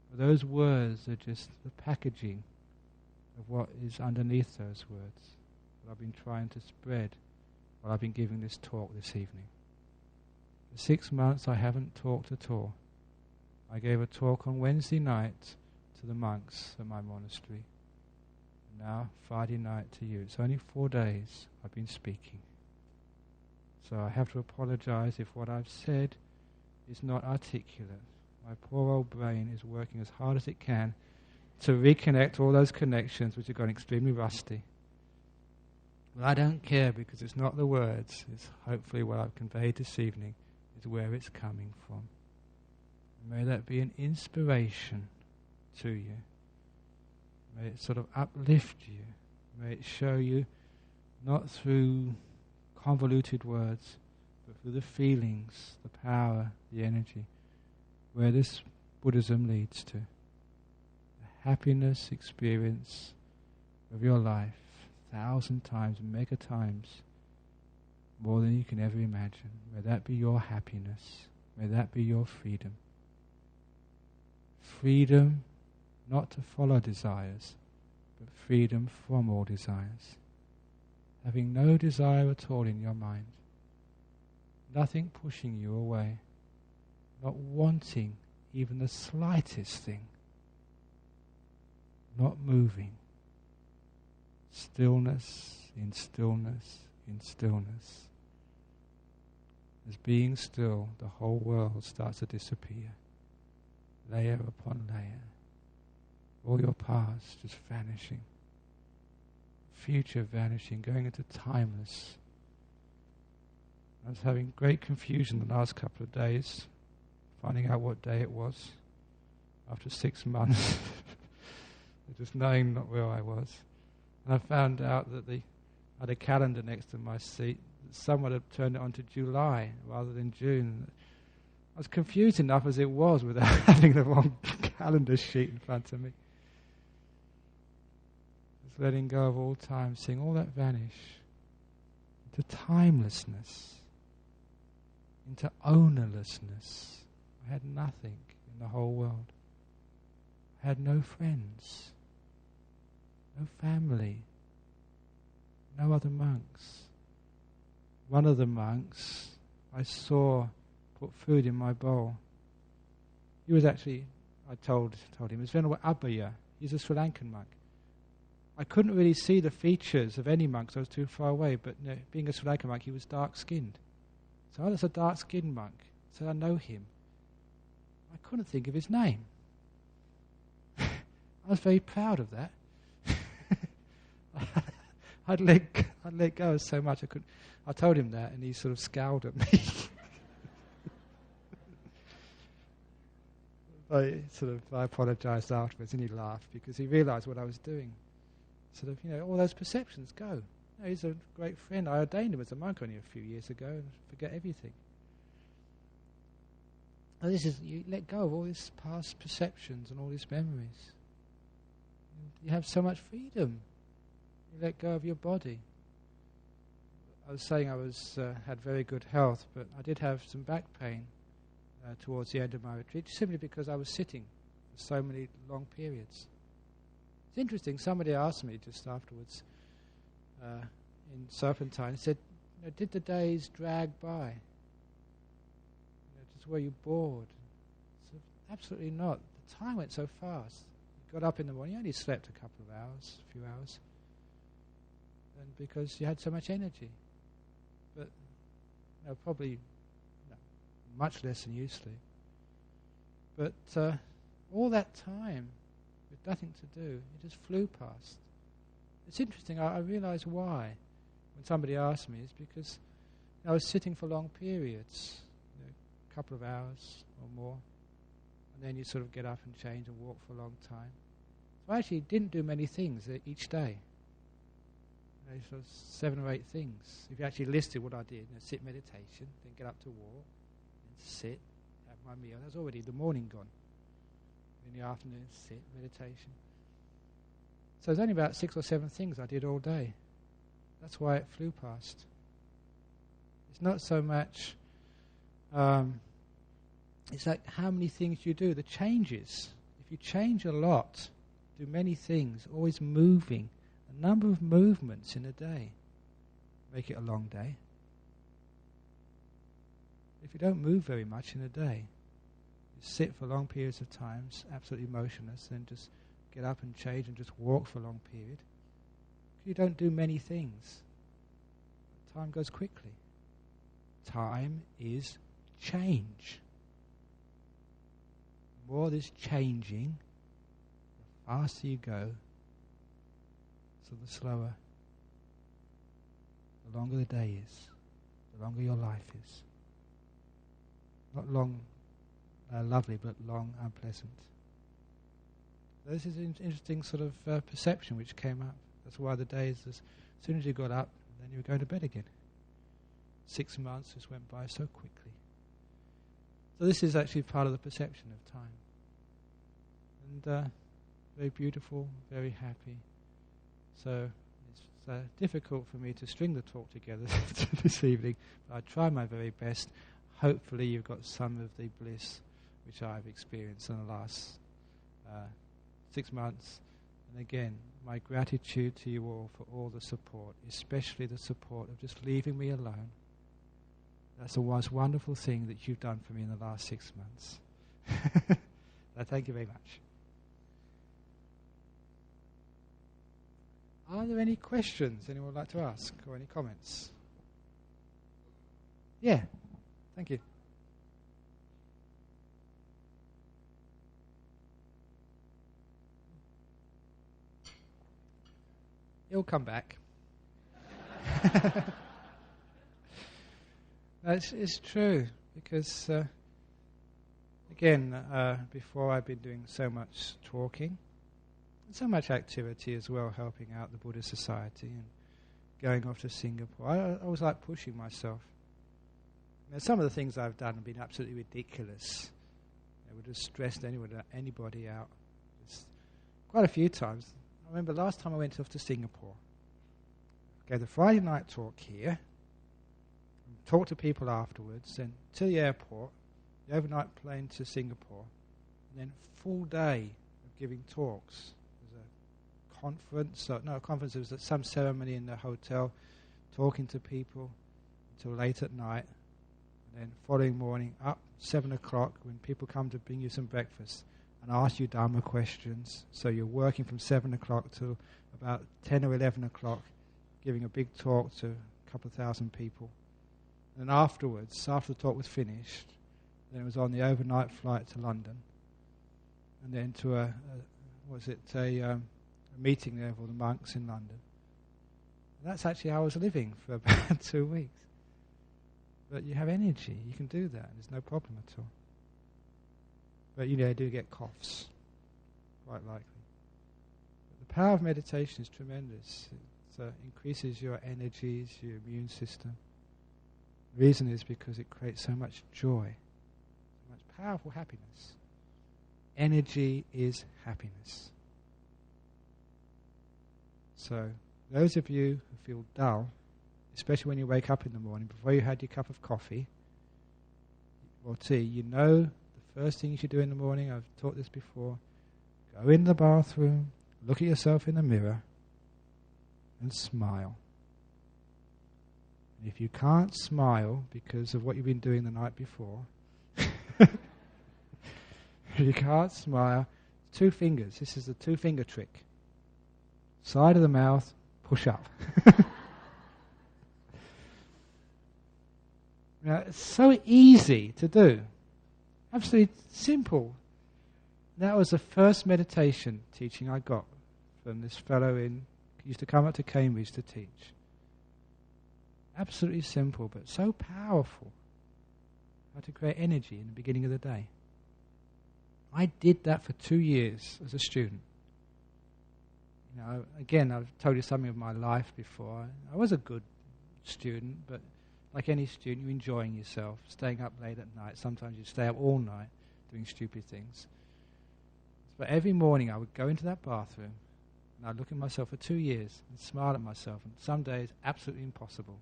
But those words are just the packaging of what is underneath those words that I've been trying to spread while I've been giving this talk this evening. For 6 months I haven't talked at all. I gave a talk on Wednesday night to the monks at my monastery. And now Friday night to you. It's only 4 days I've been speaking. So I have to apologize if what I've said is not articulate. My poor old brain is working as hard as it can to reconnect all those connections which have gone extremely rusty. But I don't care, because it's not the words, it's hopefully what I've conveyed this evening is where it's coming from. May that be an inspiration to you. May it sort of uplift you. May it show you, not through convoluted words, but through the feelings, the power, the energy, where this Buddhism leads to. The happiness experience of your life, 1,000 times, mega times, more than you can ever imagine. May that be your happiness. May that be your freedom. Freedom not to follow desires, but freedom from all desires. Having no desire at all in your mind. Nothing pushing you away. Not wanting even the slightest thing. Not moving. Stillness in stillness in stillness. As being still, the whole world starts to disappear. Layer upon layer. All your past just vanishing. Future vanishing, going into timeless. I was having great confusion the last couple of days, finding out what day it was after 6 months, just knowing not where I was. And I found out that I had a calendar next to my seat. Someone had turned it on to July rather than June. I was confused enough as it was without having the wrong calendar sheet in front of me. Just letting go of all time, seeing all that vanish into timelessness, into ownerlessness. I had nothing in the whole world. I had no friends, no family, no other monks. One of the monks I saw put food in my bowl. He was actually, I told him, it's Venerable Abhaya. He's a Sri Lankan monk. I couldn't really see the features of any monk, so I was too far away, but being a Sri Lankan monk, he was dark-skinned. So, that's a dark-skinned monk. So I know him. I couldn't think of his name. I was very proud of that. I'd let go so much I couldn't. I told him that, and he sort of scowled at me. I apologised afterwards, and he laughed because he realised what I was doing. All those perceptions go. He's a great friend. I ordained him as a monk only a few years ago, and forget everything. And this is, you let go of all these past perceptions and all these memories. You have so much freedom. You let go of your body. I was saying I had very good health, but I did have some back pain towards the end of my retreat, simply because I was sitting for so many long periods. It's interesting, somebody asked me just afterwards in Serpentine, said, did the days drag by? Just were you bored? So absolutely not. The time went so fast. You got up in the morning, you only slept a couple of hours, a few hours, and because you had so much energy. But probably much less than you sleep. But all that time with nothing to do, it just flew past. It's interesting, I realised why when somebody asked me, is because I was sitting for long periods, a couple of hours or more, and then you sort of get up and change and walk for a long time. So I actually didn't do many things each day. Sort of 7 or 8 things. If you actually listed what I did, sit meditation, then get up to walk, then sit, have my meal. That's already the morning gone. In the afternoon, sit, meditation. So there's only about 6 or 7 things I did all day. That's why it flew past. It's not so much, it's like how many things you do, the changes. If you change a lot, do many things, always moving, a number of movements in a day, make it a long day. If you don't move very much in a day, you sit for long periods of times, absolutely motionless, then just get up and change and just walk for a long period. You don't do many things. Time goes quickly. Time is change. The more there's changing, the faster you go, so the slower, the longer the day is, the longer your life is. Not long, lovely, but long, unpleasant. This is an interesting sort of perception which came up. That's why the days, as soon as you got up, then you were going to bed again. 6 months just went by so quickly. So this is actually part of the perception of time. And very beautiful, very happy. So it's difficult for me to string the talk together this evening, but I try my very best. Hopefully you've got some of the bliss which I've experienced in the last 6 months. And again, my gratitude to you all for all the support, especially the support of just leaving me alone. That's the most wonderful thing that you've done for me in the last 6 months. Thank you very much. Are there any questions anyone would like to ask, or any comments? Yeah, thank you. It'll come back. It's true, because again, before I've been doing so much talking, so much activity as well, helping out the Buddhist society and going off to Singapore. I always like pushing myself. Some of the things I've done have been absolutely ridiculous. It would have stressed anybody out. It's quite a few times. I remember last time I went off to Singapore, gave the Friday night talk here, talked to people afterwards, then to the airport, the overnight plane to Singapore, and then full day of giving talks. Conference, it was at some ceremony in the hotel, talking to people until late at night, and then following morning up 7 o'clock when people come to bring you some breakfast and ask you Dharma questions. So you're working from 7 o'clock till about 10 or 11 o'clock, giving a big talk to a couple of thousand people. And afterwards, after the talk was finished, then it was on the overnight flight to London, and then to a meeting there for the monks in London. And that's actually how I was living for about 2 weeks. But you have energy, you can do that, there's no problem at all. But you do get coughs, quite likely. But the power of meditation is tremendous. It increases your energies, your immune system. The reason is because it creates so much joy, so much powerful happiness. Energy is happiness. So, those of you who feel dull, especially when you wake up in the morning, before you had your cup of coffee or tea, you know the first thing you should do in the morning, I've taught this before, go in the bathroom, look at yourself in the mirror, and smile. And if you can't smile because of what you've been doing the night before, if you can't smile, 2 fingers. This is the 2-finger trick. Side of the mouth, push up. Now, it's so easy to do. Absolutely simple. That was the first meditation teaching I got from this fellow he used to come up to Cambridge to teach. Absolutely simple, but so powerful. How to create energy in the beginning of the day. I did that for 2 years as a student. You know, again, I've told you something of my life before. I was a good student, but like any student, you're enjoying yourself, staying up late at night. Sometimes you stay up all night doing stupid things. But every morning I would go into that bathroom and I'd look at myself for 2 years and smile at myself. And some days, absolutely impossible.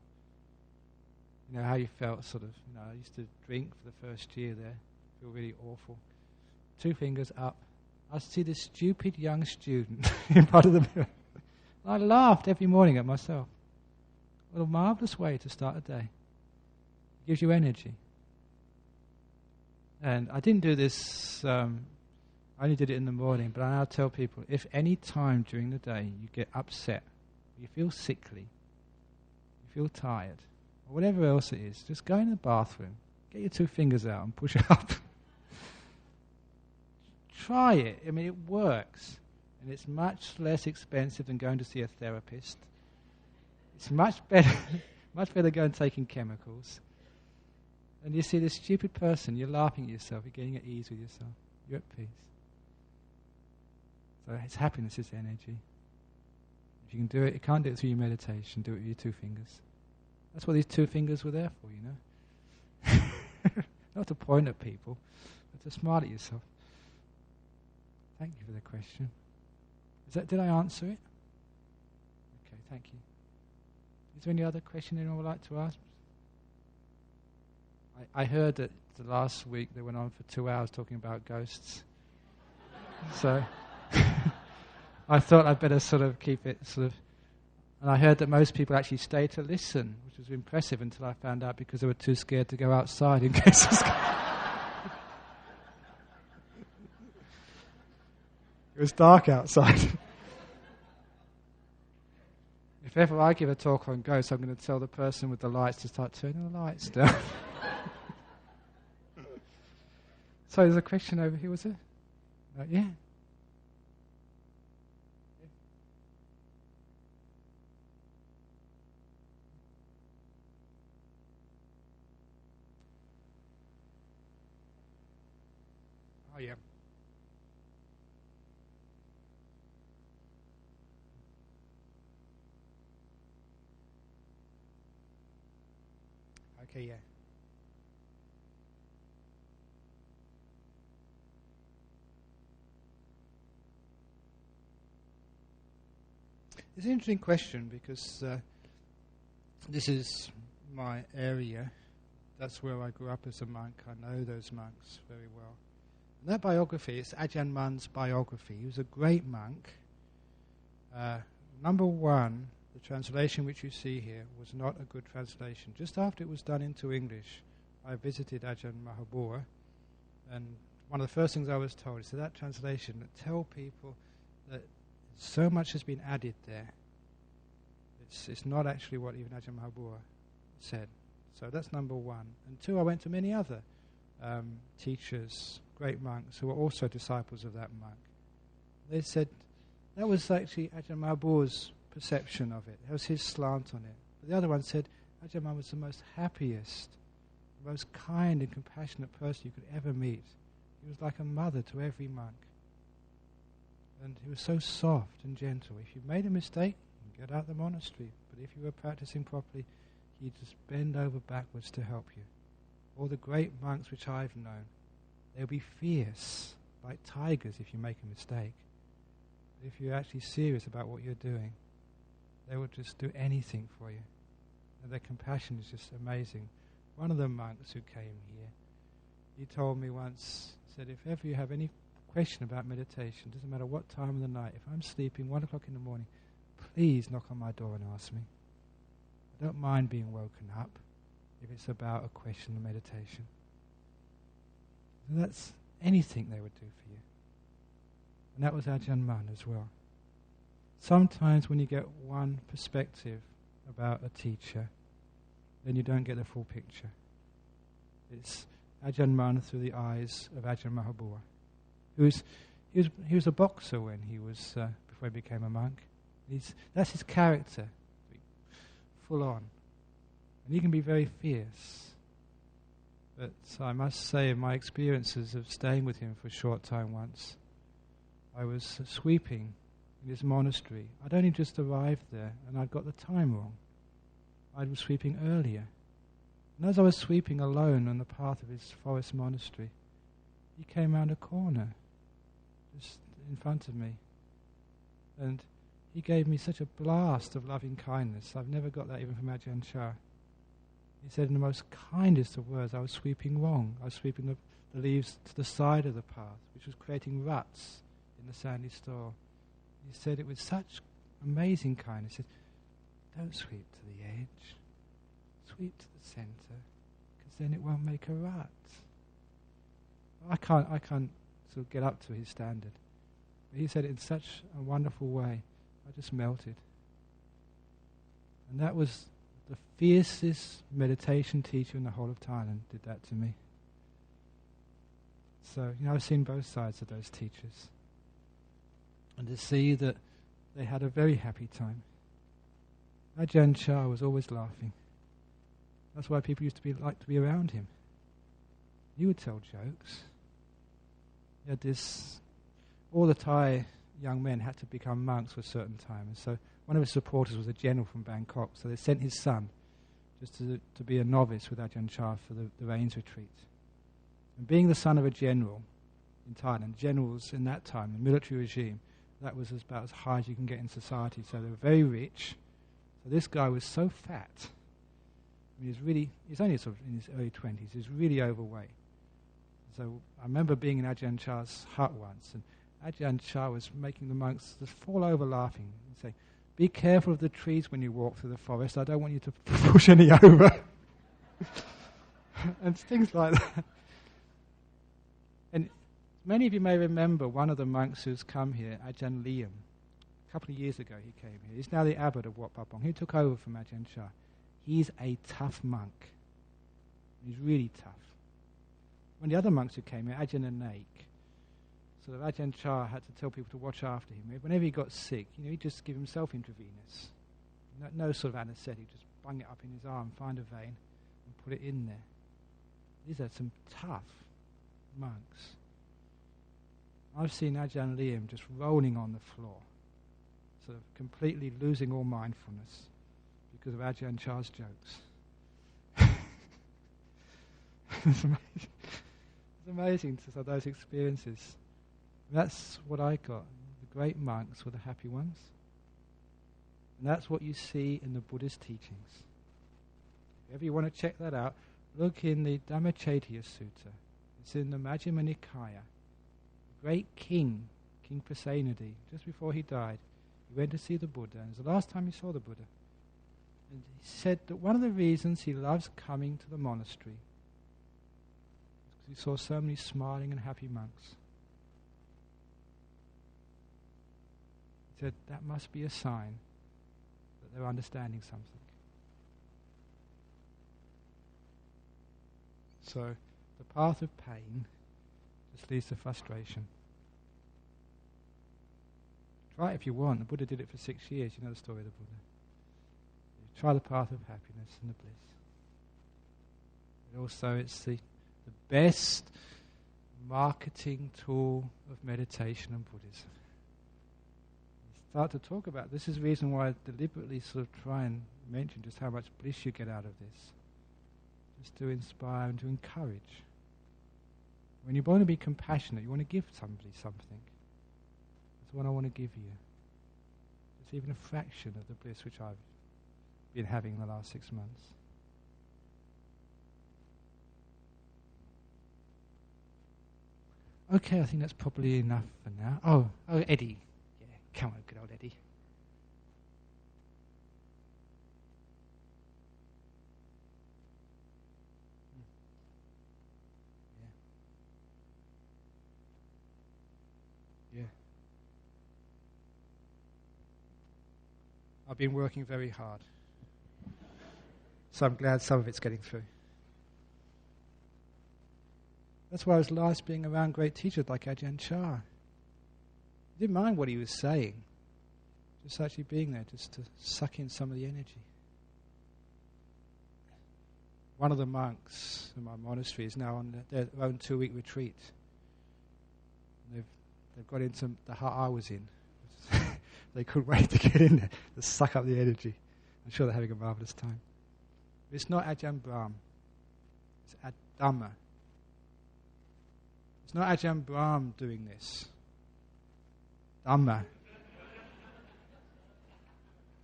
You know how you felt sort of, I used to drink for the first year there, feel really awful. 2 fingers up. I see this stupid young student in front of the mirror. I laughed every morning at myself. What a marvellous way to start a day. It gives you energy. And I didn't do this, I only did it in the morning, but I now tell people, if any time during the day you get upset, you feel sickly, you feel tired, or whatever else it is, just go in the bathroom, get your 2 fingers out and push up. Try it. I mean, it works. And it's much less expensive than going to see a therapist. It's much better going taking chemicals. And you see this stupid person, you're laughing at yourself, you're getting at ease with yourself. You're at peace. So it's happiness, it's energy. If you can do it, you can't do it through your meditation, do it with your 2 fingers. That's what these 2 fingers were there for, Not to point at people, but to smile at yourself. Thank you for the question. Did I answer it? Okay, thank you. Is there any other question anyone would like to ask? I heard that the last week they went on for 2 hours talking about ghosts. So I thought I'd better sort of keep it and I heard that most people actually stay to listen, which was impressive until I found out because they were too scared to go outside in case it was It was dark outside. If ever I give a talk on ghosts, I'm going to tell the person with the lights to start turning the lights down. So there's a question over here, was it? Yeah. Oh, yeah. Okay, yeah. It's an interesting question because this is my area. That's where I grew up as a monk. I know those monks very well. And that biography, it's Ajahn Brahm's biography. He was a great monk. Number one, the translation which you see here was not a good translation. Just after it was done into English, I visited Ajahn Mahabua, and one of the first things I was told is that translation, tell people that so much has been added there. It's not actually what even Ajahn Mahabua said. So that's number one. And two, I went to many other teachers, great monks, who were also disciples of that monk. They said that was actually Ajahn Mahabua's perception of it. That was his slant on it. But the other one said Ajahn Brahm was the most happiest, the most kind and compassionate person you could ever meet. He was like a mother to every monk. And he was so soft and gentle. If you made a mistake, you get out of the monastery. But if you were practicing properly, he'd just bend over backwards to help you. All the great monks which I've known, They'll be fierce, like tigers if you make a mistake. But if you're actually serious about what you're doing, they will just do anything for you. And their compassion is just amazing. One of the monks who came here, he told me once, said, if ever you have any question about meditation, doesn't matter what time of the night, if I'm sleeping 1 o'clock in the morning, please knock on my door and ask me. I don't mind being woken up if it's about a question of meditation. And that's anything they would do for you. And that was Ajahn Brahm as well. Sometimes when you get one perspective about a teacher, then you don't get the full picture. It's Ajahn Brahm through the eyes of Ajahn Mahabua. He was a boxer when he was before he became a monk. That's his character, full on, and he can be very fierce. But I must say, in my experiences of staying with him for a short time once, I was sweeping in his monastery. I'd only just arrived there, and I'd got the time wrong. I was sweeping earlier, and as I was sweeping alone on the path of his forest monastery, he came round a corner, just in front of me, and he gave me such a blast of loving kindness. I've never got that even from Ajahn Chah. He said in the most kindest of words, I was sweeping wrong. I was sweeping the leaves to the side of the path, which was creating ruts in the sandy store. He said it with such amazing kindness. He said, don't sweep to the edge. Sweep to the centre, because then it won't make a rut. I can't sort of get up to his standard. But he said it in such a wonderful way. I just melted. And that was the fiercest meditation teacher in the whole of Thailand did that to me. So, I've seen both sides of those teachers. And to see that they had a very happy time. Ajahn Chah was always laughing. That's why people used to like to be around him. He would tell jokes. He had all the Thai young men had to become monks for a certain time. And so one of his supporters was a general from Bangkok. So they sent his son just to be a novice with Ajahn Chah for the Rains retreat. And being the son of a general in Thailand, generals in that time, the military regime, that was about as high as you can get in society. So they were very rich. So this guy was so fat. I mean, he's only sort of in his early 20s. He was really overweight. So I remember being in Ajahn Chah's hut once, and Ajahn Chah was making the monks just fall over laughing and say, be careful of the trees when you walk through the forest. I don't want you to push any over. And things like that. And many of you may remember one of the monks who's come here, Ajahn Liam. A couple of years ago he came here. He's now the abbot of Wat Pah Bong. He took over from Ajahn Chah. He's a tough monk. He's really tough. When the other monks who came here, Ajahn Naik, sort of Ajahn Chah had to tell people to watch after him. Whenever he got sick, he'd just give himself intravenous. No sort of anaesthetic, just bung it up in his arm, find a vein, and put it in there. These are some tough monks. I've seen Ajahn Liam just rolling on the floor, sort of completely losing all mindfulness because of Ajahn Chah's jokes. It's amazing. It's amazing to have those experiences. That's what I got. The great monks were the happy ones. And that's what you see in the Buddhist teachings. If ever you want to check that out, look in the Dhammacettiya Sutta. It's in the Majjhima Nikaya. The great king, King Prasenadi, just before he died, he went to see the Buddha, and it was the last time he saw the Buddha. And he said that one of the reasons he loves coming to the monastery is because he saw so many smiling and happy monks. He said that must be a sign that they're understanding something. So the path of pain just leads to frustration. Try it if you want. The Buddha did it for 6 years. You know the story of the Buddha. You try the path of happiness and the bliss. But also it's the best marketing tool of meditation and Buddhism. You start to talk about this is the reason why I deliberately sort of try and mention just how much bliss you get out of this. Just to inspire and to encourage. When you want to be compassionate, you want to give somebody something. That's what I want to give you. It's even a fraction of the bliss which I've been having in the last 6 months. Okay, I think that's probably enough for now. Oh, Eddie. Yeah, come on, good old Eddie. Yeah. I've been working very hard. So I'm glad some of it's getting through. That's why I was nice being around great teachers like Ajahn Chah. I didn't mind what he was saying. Just actually being there, just to suck in some of the energy. One of the monks in my monastery is now on their own 2-week retreat. They've got into the hut I was in. They couldn't wait to get in there, to suck up the energy. I'm sure they're having a marvellous time. It's not Ajahn Brahm. It's Dhamma. It's not Ajahn Brahm doing this. Dhamma.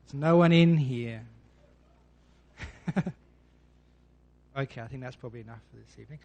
There's no one in here. Okay, I think that's probably enough for this evening.